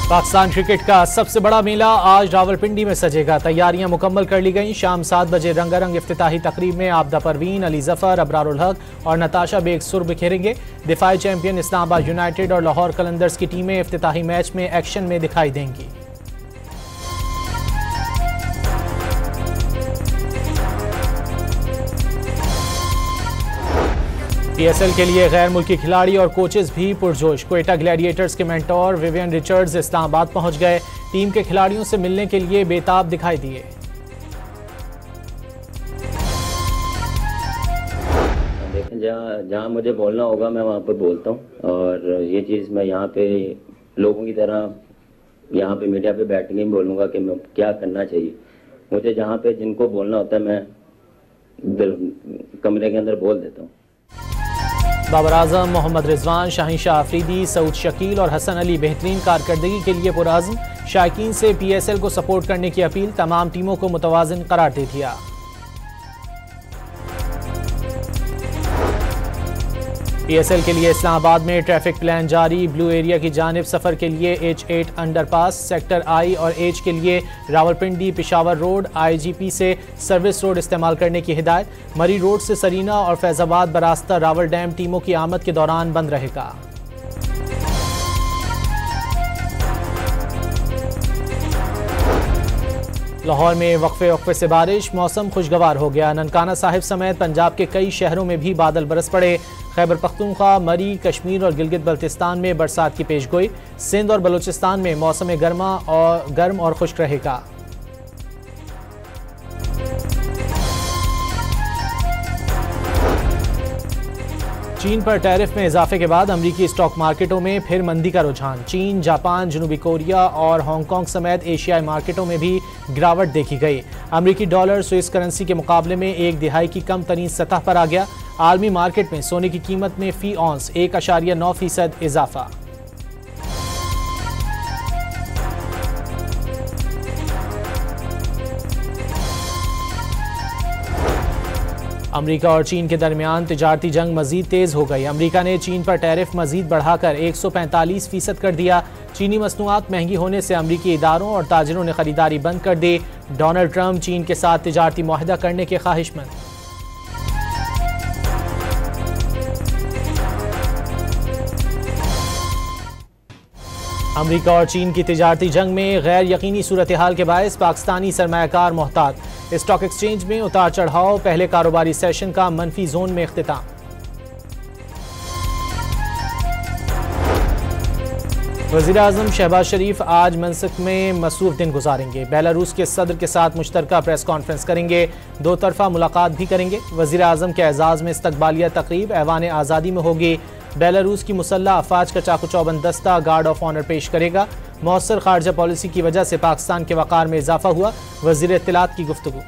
Pakistan cricket का सबसे बड़ा मेला आज रावलपिंडी में सजेगा। तैयारियां मुकम्मल कर ली गईं। शाम 7 बजे रंगारंग इफ्तिताही तकरीब में आबदा परवीन, अली जफर, अबरारुल हक और नताशा बेग सुर बिखेरेंगे। दिफाई चैंपियन इस्लामाबाद यूनाइटेड और लाहौर कलंदर्स की टीमें इफ्तिताही मैच में एक्शन में दिखाई देंगी। पीएसएल के लिए गैर मुल्की खिलाड़ी और कोचेस भी पुरजोश। क्वेटा ग्लैडिएटर्स के मेंटोर विवियन रिचर्ड्स इस्लामाबाद पहुंच गए। टीम के खिलाड़ियों से मिलने के लिए बेताब दिखाई दिए। देखें, जहाँ मुझे बोलना होगा मैं वहाँ पर बोलता हूँ, और ये चीज़ मैं यहाँ पे लोगों की तरह यहाँ पे मीडिया पे बैठ के नहीं बोलूँगा कि मैं क्या करना चाहिए। मुझे जहाँ पे जिनको बोलना होता है मैं कमरे के अंदर बोल देता हूँ। बाबर आजम, मोहम्मद रिजवान, शाहीन शाह अफरीदी, सऊद शकील और हसन अली बेहतरीन कारकर्दगी के लिए पुरआज़म। शायकीन से पीएसएल को सपोर्ट करने की अपील। तमाम टीमों को मुतवाज़िन करार दे दिया। पीएसएल के लिए इस्लामाबाद में ट्रैफिक प्लान जारी। ब्लू एरिया की जानिब सफ़र के लिए H8 अंडरपास, सेक्टर आई और H के लिए रावलपिंडी पिशावर रोड, IGP से सर्विस रोड इस्तेमाल करने की हिदायत। मरी रोड से सरीना और फैज़ाबाद बरास्ता रावल डैम टीमों की आमद के दौरान बंद रहेगा। लाहौर में वक्फे से बारिश, मौसम खुशगवार हो गया। ननकाना साहिब समेत पंजाब के कई शहरों में भी बादल बरस पड़े। खैबर पख्तूनख्वा, मरी, कश्मीर और गिलगित बल्तिस्तान में बरसात की पेशगोई। सिंध और बलूचिस्तान में मौसम गर्म और खुश्क रहेगा। चीन पर टैरिफ में इजाफे के बाद अमरीकी स्टॉक मार्केटों में फिर मंदी का रुझान। चीन, जापान, जनूबी कोरिया और हांगकांग समेत एशियाई मार्केटों में भी गिरावट देखी गई। अमरीकी डॉलर स्विस करेंसी के मुकाबले में 1/2 की कम तरीन सतह पर आ गया। आलमी मार्केट में सोने की कीमत में फी औंस 1.9% इजाफा। अमरीका और चीन के दरमियान तिजारती जंग मजीद तेज हो गई। अमरीका ने चीन पर टैरिफ मजीद बढ़ाकर 145% कर दिया। चीनी मसनूआत महंगी होने से अमरीकी इदारों और ताजिरों ने खरीदारी बंद कर दी। डोनाल्ड ट्रंप चीन के साथ तिजारती मुआहदा करने के ख्वाहिशमंद। अमरीका और चीन की तिजारती जंग में गैर यकीनी सूरत हाल के बायस पाकिस्तानी सरमायाकार मोहतात। स्टॉक एक्सचेंज में उतार चढ़ाव, पहले कारोबारी सेशन का मनफी जोन में इख्तिताम। वज़ीर आज़म शहबाज शरीफ आज मनसक में मसरूफ दिन गुजारेंगे। बेलारूस के सदर के साथ मुश्तरका प्रेस कॉन्फ्रेंस करेंगे। 2 तरफा मुलाकात भी करेंगे। वज़ीर आज़म के एजाज़ में इस्तकबालिया तकरीब ऐवान आज़ादी में होगी। बेलारूस की मुसल्लह अफवाज का चाकू चौबंद दस्ता गार्ड ऑफ ऑनर पेश करेगा। मौसर खारजा पॉलिसी की वजह से पाकिस्तान के वक़ार में इजाफा हुआ, वज़ीर इत्तलात की गुफ्तगू।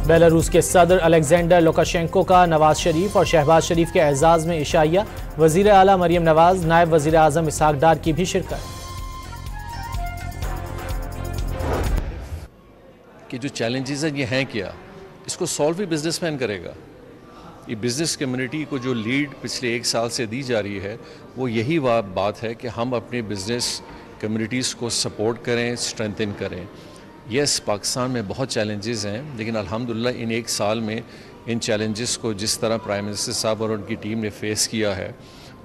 बेलारूस के सदर अलेक्जेंडर लुकाशेंको का नवाज शरीफ और शहबाज शरीफ के एजाज़ में इशाइया। वज़ीर आला मरियम नवाज, नायब वज़ीर आज़म इसहाक डार की भी शिरकत। कि जो चैलेंजेस हैं ये हैं क्या, इसको सॉल्व भी बिजनेसमैन करेगा। ये बिज़नेस कम्युनिटी को जो लीड पिछले 1 साल से दी जा रही है वो यही बात है कि हम अपने बिज़नेस कम्युनिटीज़ को सपोर्ट करें, स्ट्रेंथन करें। यस, पाकिस्तान में बहुत चैलेंजेस हैं, लेकिन अल्हम्दुलिल्लाह इन 1 साल में इन चैलेंजेस को जिस तरह प्राइम मिनिस्टर साहब और उनकी टीम ने फेस किया है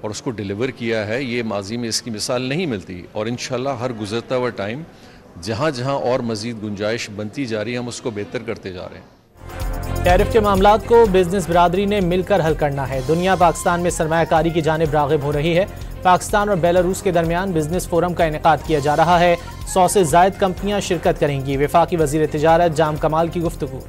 और उसको डिलीवर किया है, ये माजी में इसकी मिसाल नहीं मिलती। और इंशाल्लाह हर गुजरता हुआ टाइम जहाँ जहाँ और मज़ीद गुंजाइश बनती जा रही है हम उसको बेहतर करते जा रहे हैं। टैरिफ के मामलात को बिजनेस बिरादरी ने मिलकर हल करना है। दुनिया पाकिस्तान में सरमायाकारी की जानिब राग़िब हो रही है। पाकिस्तान और बेलारूस के दरमियान बिजनेस फोरम का इनेकाद किया जा रहा है। 100 से ज़ायद कंपनियां शिरकत करेंगी। वफाकी वज़ीर तिजारत जाम कमाल की गुफ्तगू।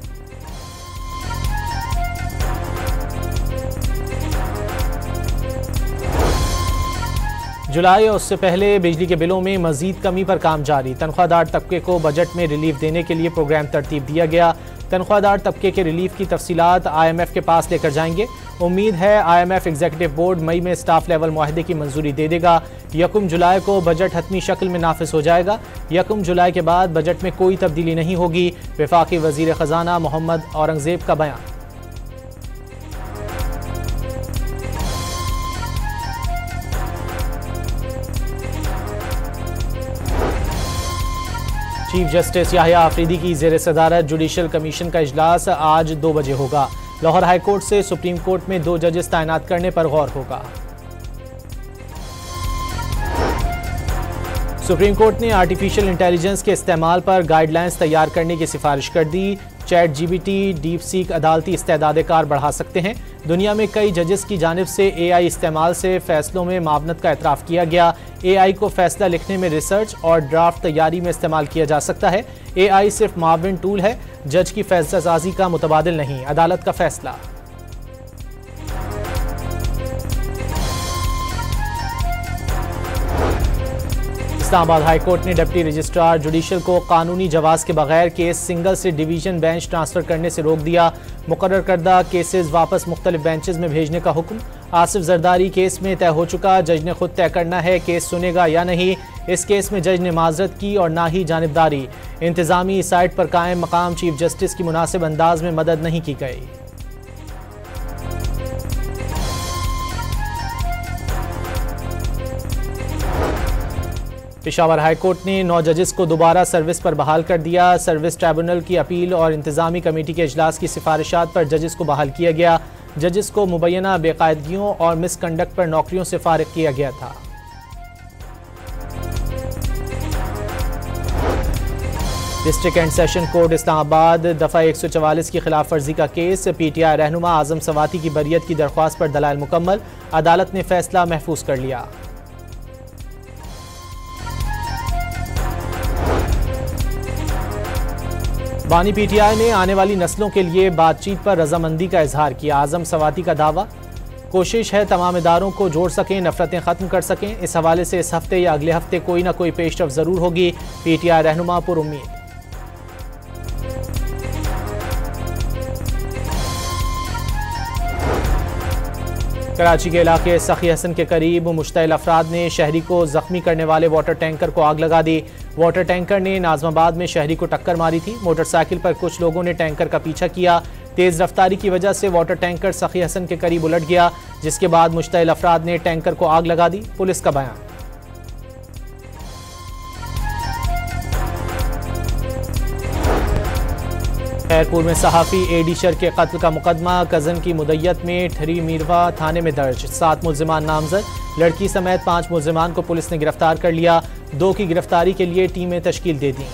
जुलाई और उससे पहले बिजली के बिलों में मजीद कमी पर काम जारी। तनख्वाहदार तबके को बजट में रिलीफ देने के लिए प्रोग्राम तरतीब दिया गया। तनख्वाहदार तबके के रिलीफ की तफसीलात IMF के पास लेकर जाएंगे। उम्मीद है IMF एग्जीक्यूटिव बोर्ड मई में स्टाफ लेवल मुआहदे की मंजूरी दे देगा। 1 जुलाई को बजट हतमी शक्ल में नाफिज हो जाएगा। 1 जुलाई के बाद बजट में कोई तब्दीली नहीं होगी। वफाकी वजीर खजाना मोहम्मद औरंगजेब का बयान। चीफ जस्टिस याहिया आफरीदी की ज़ेर सदारत जुडिशल कमीशन का इजलास आज 2 बजे होगा। लाहौर हाई कोर्ट से सुप्रीम कोर्ट में 2 जजेस तैनात करने पर गौर होगा। सुप्रीम कोर्ट ने आर्टिफिशियल इंटेलिजेंस के इस्तेमाल पर गाइडलाइंस तैयार करने की सिफारिश कर दी। चैट जीपीटी, डीप सीक अदालती इस्तेदाद कार बढ़ा सकते हैं। दुनिया में कई जजेस की जानिब से एआई इस्तेमाल से फैसलों में मावनत का एतराफ़ किया गया। एआई को फैसला लिखने में, रिसर्च और ड्राफ्ट तैयारी में इस्तेमाल किया जा सकता है। एआई सिर्फ माविन टूल है, जज की फैसलासाजी का मुतबादिल नहीं। अदालत का फैसला। इस्लामाबाद हाई कोर्ट ने डिप्टी रजिस्ट्रार जुडिशल को कानूनी जवाज़ के बगैर केस सिंगल से डिवीजन बेंच ट्रांसफ़र करने से रोक दिया। मुकर्रर करदा केसेस वापस मुख्तलिफ बेंचेस में भेजने का हुक्म। आसिफ जरदारी केस में तय हो चुका, जज ने खुद तय करना है केस सुनेगा या नहीं। इस केस में जज ने माजरत की और ना ही जानिबदारी। इंतजामी साइट पर कायम मकाम चीफ जस्टिस की मुनासिब अंदाज में मदद नहीं की गई। पेशावर हाई कोर्ट ने 9 जजेस को दोबारा सर्विस पर बहाल कर दिया। सर्विस ट्राइब्यूनल की अपील और इंतजामी कमेटी के इजलास की सिफारिशात पर जजेस को बहाल किया गया। जजेस को मुबैना बेकायदगियों और मिसकंडक्ट पर नौकरियों से फारिग किया गया था। District and session court Islamabad दफ़ा 144 की खिलाफ वर्जी का केस। पीटीआई रहनुमा आजम सवाती की बरियत की दरख्वास्त पर दलाइल मुकम्मल। अदालत ने फैसला महफूज कर लिया। बानी पीटीआई ने आने वाली नस्लों के लिए बातचीत पर रजामंदी का इजहार किया। आजम सवाती का दावा, कोशिश है तमाम इदारों को जोड़ सकें, नफरतें खत्म कर सकें। इस हवाले से इस हफ्ते या अगले हफ्ते कोई ना कोई पेशरफ जरूर होगी। पीटीआई रहनुमा पुर उम्मीद। कराची के इलाके सखी हसन के करीब मुश्तइल अफराद ने शहरी को जख्मी करने वाले वाटर टैंकर को आग लगा दी। वाटर टैंकर ने नाजमाबाद में शहरी को टक्कर मारी थी। मोटरसाइकिल पर कुछ लोगों ने टैंकर का पीछा किया। तेज रफ्तारी की वजह से वाटर टैंकर सखी हसन के करीब उलट गया, जिसके बाद मुश्तइल अफराद ने टैंकर को आग लगा दी। पुलिस का बयान। खैरपुर में सहाफ़ी एडिशर के कत्ल का मुकदमा कज़न की मुद्दत में ठरी मीरवा थाने में दर्ज। 7 मुल्ज़िमान नामजद। लड़की समेत 5 मुल्ज़िमान को पुलिस ने गिरफ्तार कर लिया। 2 की गिरफ्तारी के लिए टीमें तश्कील दे दी।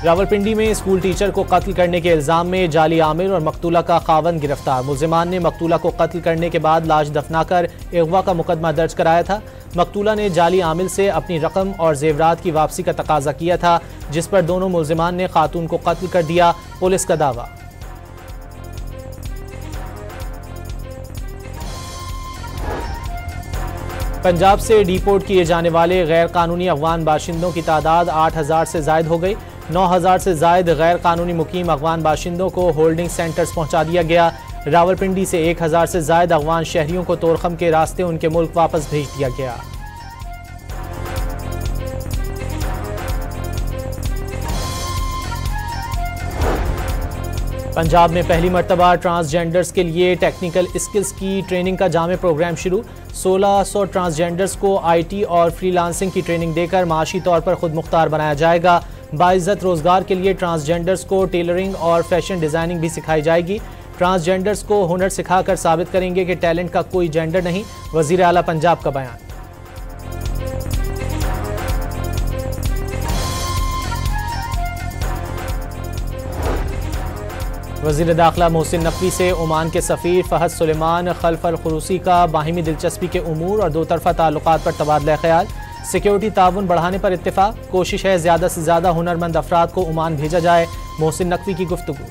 रावलपिंडी में स्कूल टीचर को कत्ल करने के इल्जाम में जाली आमिर और मकतूला का खावंद गिरफ्तार। मुल्ज़िमान ने मकतूला को कत्ल करने के बाद लाश दफनाकर अगवा का मुकदमा दर्ज कराया था। मकतूला ने जाली आमिल से अपनी रकम और जेवरात की वापसी का तकाजा किया था, जिस पर दोनों मुल्ज़िमान ने खातून को कत्ल कर दिया। पुलिस का दावा। पंजाब से डिपोर्ट किए जाने वाले गैर कानूनी अफगान बाशिंदों की तादाद 8000 से जायद हो गई। 9000 से जायद गैर कानूनी मुकीम अफगान बाशिंदों को होल्डिंग सेंटर्स पहुंचा दिया गया। रावलपिंडी से 1000 से जायद अफगान शहरियों को तोरखम के रास्ते उनके मुल्क वापस भेज दिया गया। पंजाब में पहली मरतबा ट्रांसजेंडर्स के लिए टेक्निकल स्किल्स की ट्रेनिंग का जामे प्रोग्राम शुरू। 1600 ट्रांसजेंडर्स को आईटी और फ्रीलांसिंग की ट्रेनिंग देकर माशी तौर पर खुद मुख्तार बनाया जाएगा। बाइज्जत रोजगार के लिए ट्रांसजेंडर्स को टेलरिंग और फैशन डिजाइनिंग भी सिखाई जाएगी। ट्रांसजेंडर्स को हुनर सिखाकर साबित करेंगे कि टैलेंट का कोई जेंडर नहीं। वजीर आला पंजाब का बयान। वज़ीर दाखिला मोहसिन नकवी से ओमान के सफ़ीर फ़हद सुलेमान खल्फ अल खुरूसी का बाहिमी दिलचस्पी के उमूर और दो तरफ़ा ताल्लुकात पर तबादला ख्याल। सिक्योरिटी ताउन बढ़ाने पर इत्तेफाक। कोशिश है ज़्यादा से ज़्यादा हुनरमंद अफराद को ओमान भेजा जाए। मोहसिन नकवी की गुफ्तगू।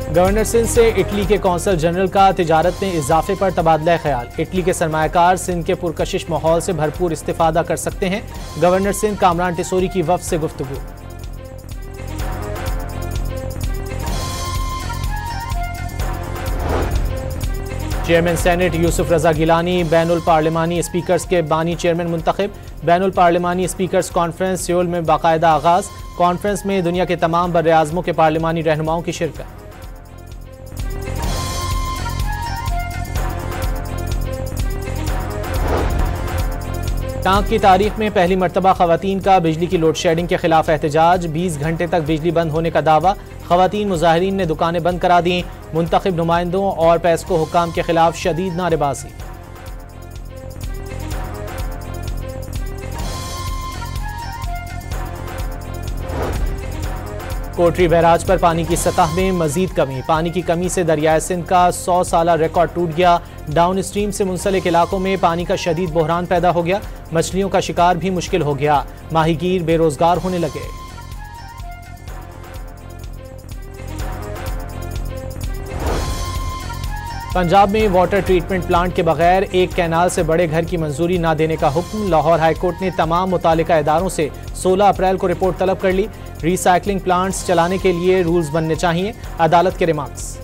गवर्नर सिंध से इटली के कौंसल जनरल का तिजारत में इजाफे पर तबादला ख्याल। इटली के सरमायाकार सिंध के पुरकशिश माहौल से भरपूर इस्तिफादा कर सकते हैं। गवर्नर सिंध कामरान टिसोरी की वफ़द से गुफ्तगू। चेयरमैन सेनेट यूसुफ रजा गिलानी बैनुल पार्लिमानी स्पीकर्स के बानी चेयरमैन मुंतखब। बैनुल पार्लिमानी स्पीकर्स कॉन्फ्रेंस सियोल में बाकायदा आगाज। कॉन्फ्रेंस में दुनिया के तमाम बर्र-ए-आज़मों के पार्लिमानी रहनुमाओं की शिरकत। टांक की तारीख में पहली मरतबा खवातीन का बिजली की लोड शेडिंग के खिलाफ एहतजाज। 20 घंटे तक बिजली बंद होने का दावा। खवातीन मुजाहिरीन ने दुकानें बंद करा दी। मुंतखब नुमाइंदों और पेस्को हुक्काम के खिलाफ शदीद नारेबाजी। कोटरी बैराज पर पानी की सतह में मजीद कमी। पानी की कमी से दरियाए सिंध का 100 साला रिकॉर्ड टूट गया। डाउन स्ट्रीम से मुंसलिक इलाकों में पानी का शदीद बहरान पैदा हो गया। मछलियों का शिकार भी मुश्किल हो गया। माहीगीर बेरोजगार होने लगे। पंजाब में वाटर ट्रीटमेंट प्लांट के बगैर एक कैनाल से बड़े घर की मंजूरी न देने का हुक्म। लाहौर हाईकोर्ट ने तमाम मुतालिका इदारों से 16 अप्रैल को रिपोर्ट तलब कर ली। रिसाइकलिंग प्लांट्स चलाने के लिए रूल्स बनने चाहिए, अदालत के रिमार्क्स।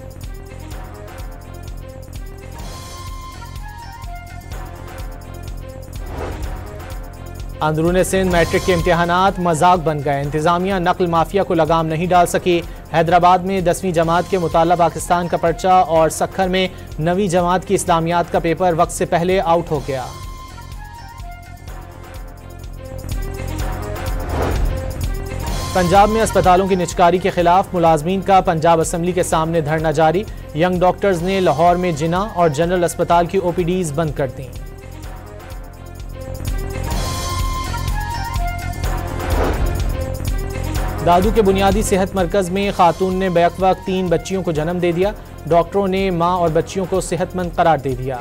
अंदरूनी सिंध मैट्रिक के इम्तिहानात मजाक बन गए। इंतजामिया नकल माफिया को लगाम नहीं डाल सकी। हैदराबाद में 10वीं जमात के मुताल्ला पाकिस्तान का पर्चा और सक्खर में 9वीं जमात की इस्लामियात का पेपर वक्त से पहले आउट हो गया। पंजाब में अस्पतालों की निजकारी के खिलाफ मुलाजमीन का पंजाब असम्बली के सामने धरना जारी। यंग डॉक्टर्स ने लाहौर में जिना और जनरल अस्पताल की OPDs बंद कर दी। दादू के बुनियादी सेहत मरकज में खातून ने बैक वक्त 3 बच्चियों को जन्म दे दिया। डॉक्टरों ने मां और बच्चियों को सेहतमंद करार दे दिया।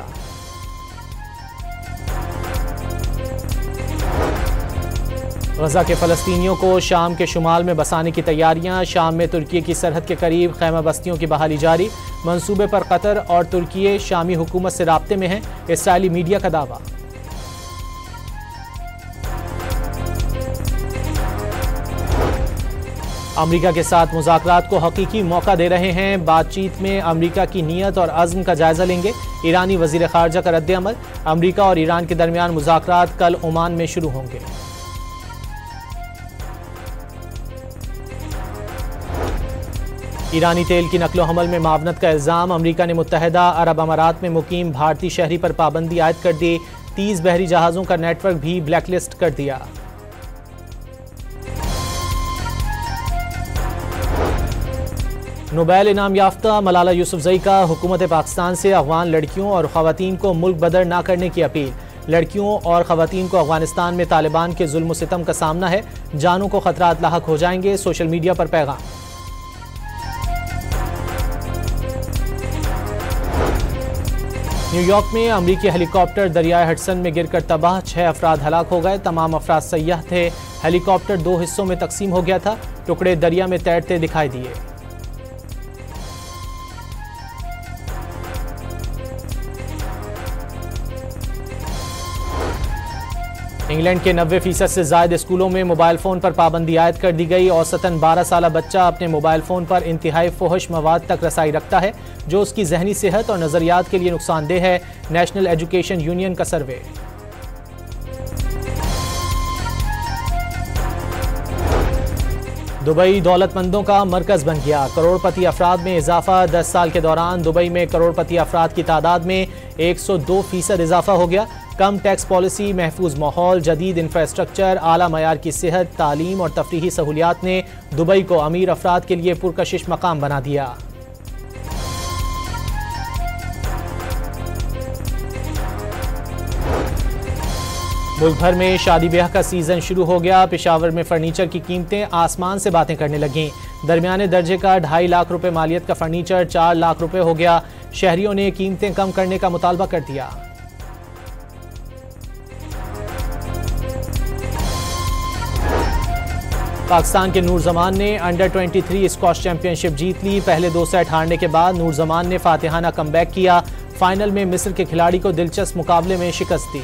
गजा के फलस्तीनियों को शाम के शुमाल में बसाने की तैयारियां। शाम में तुर्की की सरहद के करीब खैमा बस्तियों की बहाली जारी। मंसूबे पर कतर और तुर्की शामी हुकूमत से राब्ते में है, इसराइली मीडिया का दावा। अमेरिका के साथ मुज़ाकरात को हकीकी मौका दे रहे हैं। बातचीत में अमेरिका की नीयत और अज़्म का जायजा लेंगे। ईरानी वज़ीर ख़ारजा का रद्द-ए-अमल। अमेरिका और ईरान के दरमियान मुज़ाकरात कल ओमान में शुरू होंगे। ईरानी तेल की नकलो हमल में मावनत का इल्ज़ाम। अमेरिका ने मुत्तहिदा अरब अमारात में मुकीम भारतीय शहरी पर पाबंदी आयद कर दी। 30 बहरी जहाज़ों का नेटवर्क भी ब्लैकलिस्ट कर दिया। नोबेल इनाम याफ्ता मलाला यूसुफजई का हुकूमत पाकिस्तान से अफगान लड़कियों और ख़वातीन को मुल्क बदर ना करने की अपील। लड़कियों और ख़वातीन को अफगानिस्तान में तालिबान के जुल्म सितम का सामना है, जानों को खतरात लाहक हो जाएंगे, सोशल मीडिया पर पैगाम। न्यूयॉर्क में अमरीकी हेलीकॉप्टर दरियाए हडसन में गिरकर तबाह। 6 अफराद हलाक हो गए। तमाम अफराद सयाह थे। हेलीकॉप्टर 2 हिस्सों में तकसीम हो गया था। टुकड़े दरिया में तैरते दिखाई दिए। इंग्लैंड के 90% से ज्यादा स्कूलों में मोबाइल फोन पर पाबंदी आयद कर दी गई। औसतन 12 साला बच्चा अपने मोबाइल फोन पर इंतहाई फोहश मवाद तक रसाई रखता है, जो उसकी जहनी सेहत और नजरियात के लिए नुकसानदेह है। नेशनल एजुकेशन यूनियन का सर्वे। दुबई दौलतमंदों का मरकज बन गया। करोड़पति अफराद में इजाफा। 10 साल के दौरान दुबई में करोड़पति अफराद की तादाद में 102% इजाफा हो गया। कम टैक्स पॉलिसी, महफूज माहौल, जदीद इंफ्रास्ट्रक्चर, आला मयार की सेहत, तालीम और तफरीही सहूलियात ने दुबई को अमीर अफराद के लिए पुरकशिश मकाम बना दिया। मुल्क भर में शादी ब्याह का सीजन शुरू हो गया। पेशावर में फर्नीचर की कीमतें आसमान से बातें करने लगीं। दरमियाने दर्जे का 2.5 लाख रुपए मालियत का फर्नीचर 4 लाख रुपए हो गया। शहरियों ने कीमतें कम करने का मुतालबा कर दिया। पाकिस्तान के नूर जमान ने अंडर 23 स्क्वॉश चैंपियनशिप जीत ली। पहले 2 सेट हारने के बाद नूर जमान ने फातिहाना कमबैक किया। फाइनल में मिस्र के खिलाड़ी को दिलचस्प मुकाबले में शिकस्त दी।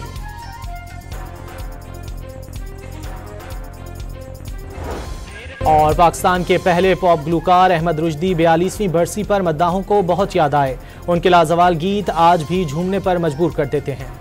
और पाकिस्तान के पहले पॉप गुलकार अहमद रुश्दी 42वीं बरसी पर मद्दाहों को बहुत याद आए। उनके लाजवाल गीत आज भी झूमने पर मजबूर कर देते हैं।